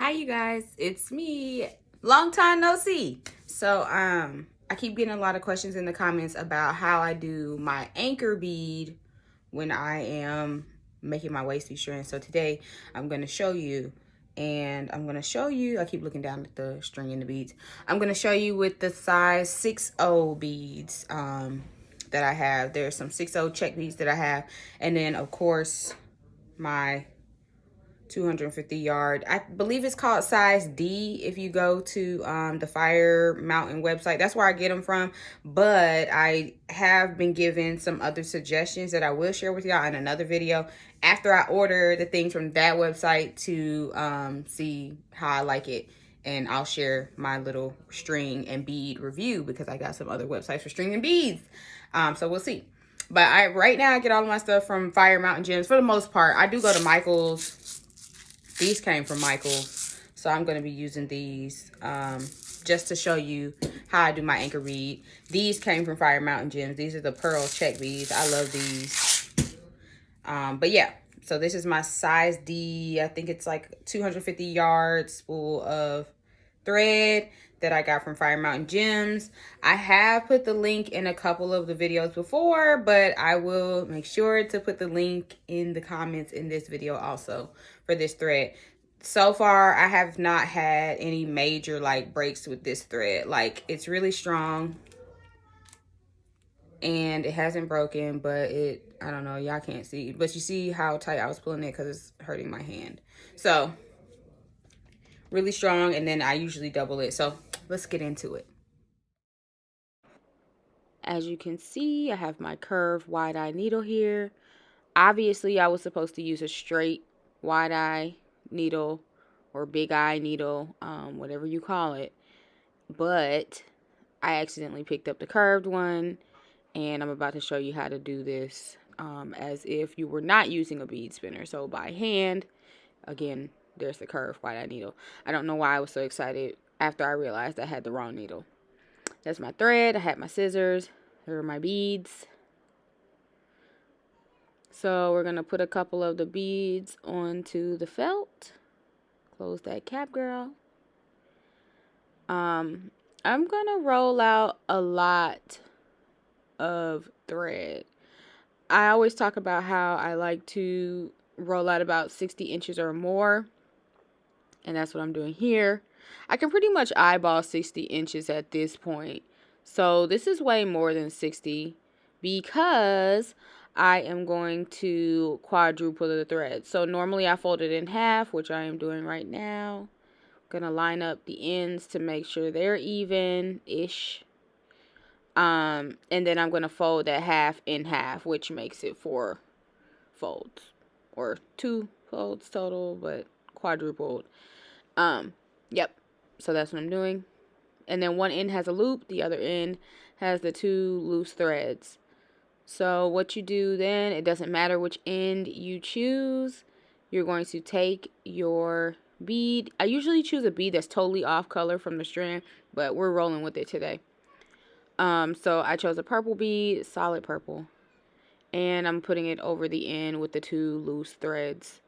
Hi you guys, it's me. Long time no see. So I keep getting a lot of questions in the comments about how I do my anchor bead when I am making my waist strand. So today I'm going to show you, and I'm going to show you, I keep looking down at the string and the beads. I'm going to show you with the size 6-0 beads that I have. There's some 6-0 check beads that I have, and then of course my 250 yard. I believe it's called size D if you go to the Fire Mountain website. That's where I get them from. But I have been given some other suggestions that I will share with y'all in another video after I order the things from that website to see how I like it. And I'll share my little string and bead review because I got some other websites for string and beads. So we'll see. But right now I get all of my stuff from Fire Mountain Gems for the most part. I do go to Michael's. These came from Michael's, so I'm going to be using these just to show you how I do my anchor bead. These came from Fire Mountain Gems. These are the pearl check beads. I love these. But yeah, so this is my size D. I think it's like 250 yards spool of thread that I got from Fire Mountain Gems. I have put the link in a couple of the videos before, but I will make sure to put the link in the comments in this video also for this thread. So far, I have not had any major like breaks with this thread. Like, it's really strong and it hasn't broken, but I don't know, y'all can't see, but you see how tight I was pulling it because it's hurting my hand. So really strong, and then I usually double it. So let's get into it. As you can see, I have my curved wide-eye needle here. Obviously, I was supposed to use a straight wide-eye needle or big eye needle, whatever you call it. But I accidentally picked up the curved one, and I'm about to show you how to do this as if you were not using a bead spinner. So by hand, again, there's the curved wide-eye needle. I don't know why I was so excited after I realized I had the wrong needle. That's my thread. I had my scissors. There are my beads. So we're going to put a couple of the beads onto the felt. Close that cap, girl. I'm going to roll out a lot of thread. I always talk about how I like to roll out about 60 inches or more. And that's what I'm doing here. I can pretty much eyeball 60 inches at this point. So this is way more than 60 because I am going to quadruple the thread. So normally I fold it in half, which I am doing right now. I'm going to line up the ends to make sure they're even-ish. And then I'm going to fold that half in half, which makes it 4 folds. Or 2 folds total, but quadrupled. Yep. So that's what I'm doing. And then one end has a loop, the other end has the 2 loose threads. So what you do then, it doesn't matter which end you choose. You're going to take your bead. I usually choose a bead that's totally off color from the strand, but we're rolling with it today. So I chose a purple bead, solid purple. And I'm putting it over the end with the 2 loose threads.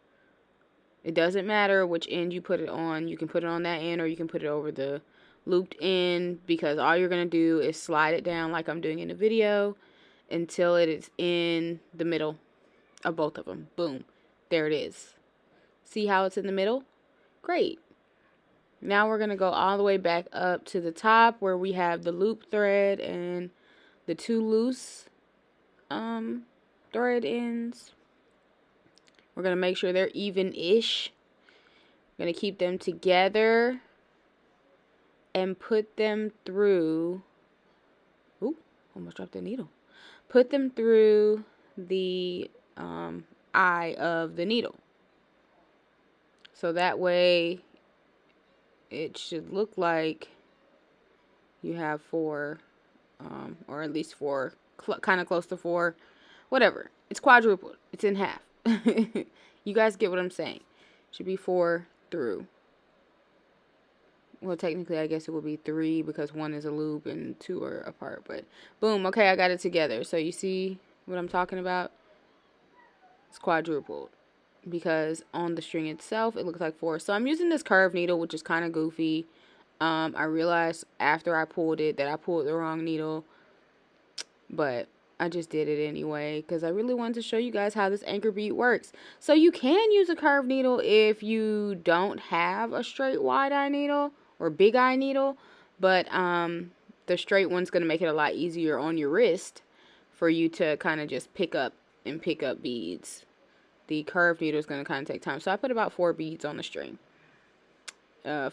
It doesn't matter which end you put it on. You can put it on that end or you can put it over the looped end, because all you're going to do is slide it down like I'm doing in the video until it is in the middle of both of them. Boom. There it is. See how it's in the middle? Great. Now we're going to go all the way back up to the top where we have the loop thread and the 2 loose thread ends. We're going to make sure they're even-ish. Going to keep them together and put them through, ooh, almost dropped the needle. Put them through the eye of the needle. So that way it should look like you have 4, or at least 4, kind of close to 4, whatever. It's quadrupled. It's in half. You guys get what I'm saying. Should be 4 through. Well, technically, I guess it would be 3 because 1 is a loop and 2 are apart. But boom, okay, I got it together. So you see what I'm talking about? It's quadrupled. because on the string itself it looks like 4. So I'm using this curved needle, which is kind of goofy. I realized after I pulled it that I pulled the wrong needle, but I just did it anyway because I really wanted to show you guys how this anchor bead works. So you can use a curved needle if you don't have a straight wide eye needle or big eye needle, but the straight one's going to make it a lot easier on your wrist for you to kind of just pick up beads. The curved needle is going to kind of take time. So I put about 4 beads on the string. 5.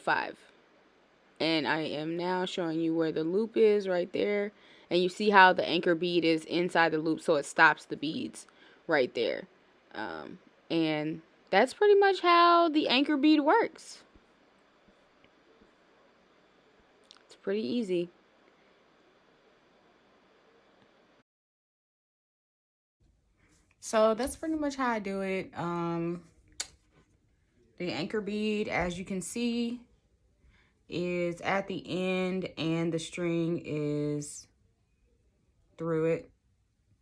And I am now showing you where the loop is right there. And you see how the anchor bead is inside the loop, so it stops the beads right there. And that's pretty much how the anchor bead works. It's pretty easy. So that's pretty much how I do it. The anchor bead, as you can see, is at the end and the string is through it.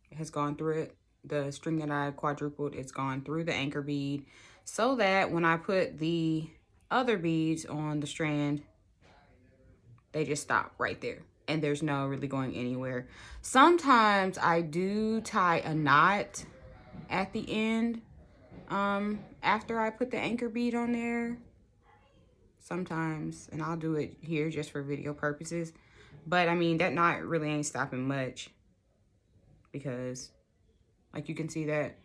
It has gone through it. The string that I quadrupled, it's gone through the anchor bead, so that when I put the other beads on the strand, they just stop right there and there's no really going anywhere. Sometimes I do tie a knot at the end after I put the anchor bead on there. Sometimes, and I'll do it here just for video purposes, but I mean that knot really ain't stopping much because like you can see that,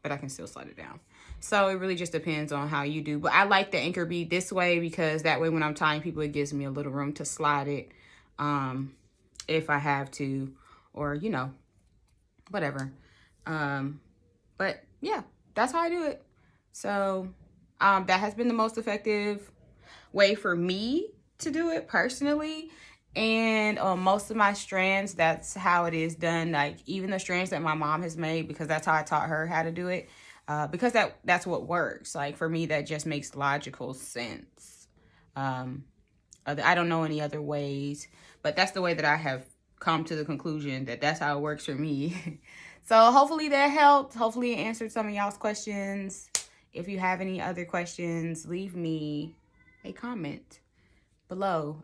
but I can still slide it down. So it really just depends on how you do. But I like the anchor bead this way because that way when I'm tying people, it gives me a little room to slide it if I have to, or, you know, whatever. But yeah, that's how I do it. So that has been the most effective way for me to do it personally. And on most of my strands, that's how it is done. Like even the strands that my mom has made, because that's how I taught her how to do it. Because that's what works. Like for me, that just makes logical sense. I don't know any other ways, but that's the way that I have come to the conclusion that that's how it works for me. So hopefully that helped. Hopefully it answered some of y'all's questions. If you have any other questions, leave me a comment below.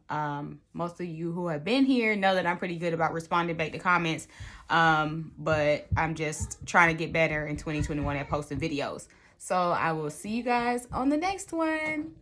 Most of you who have been here know that I'm pretty good about responding back to comments, but I'm just trying to get better in 2021 at posting videos. So I will see you guys on the next one.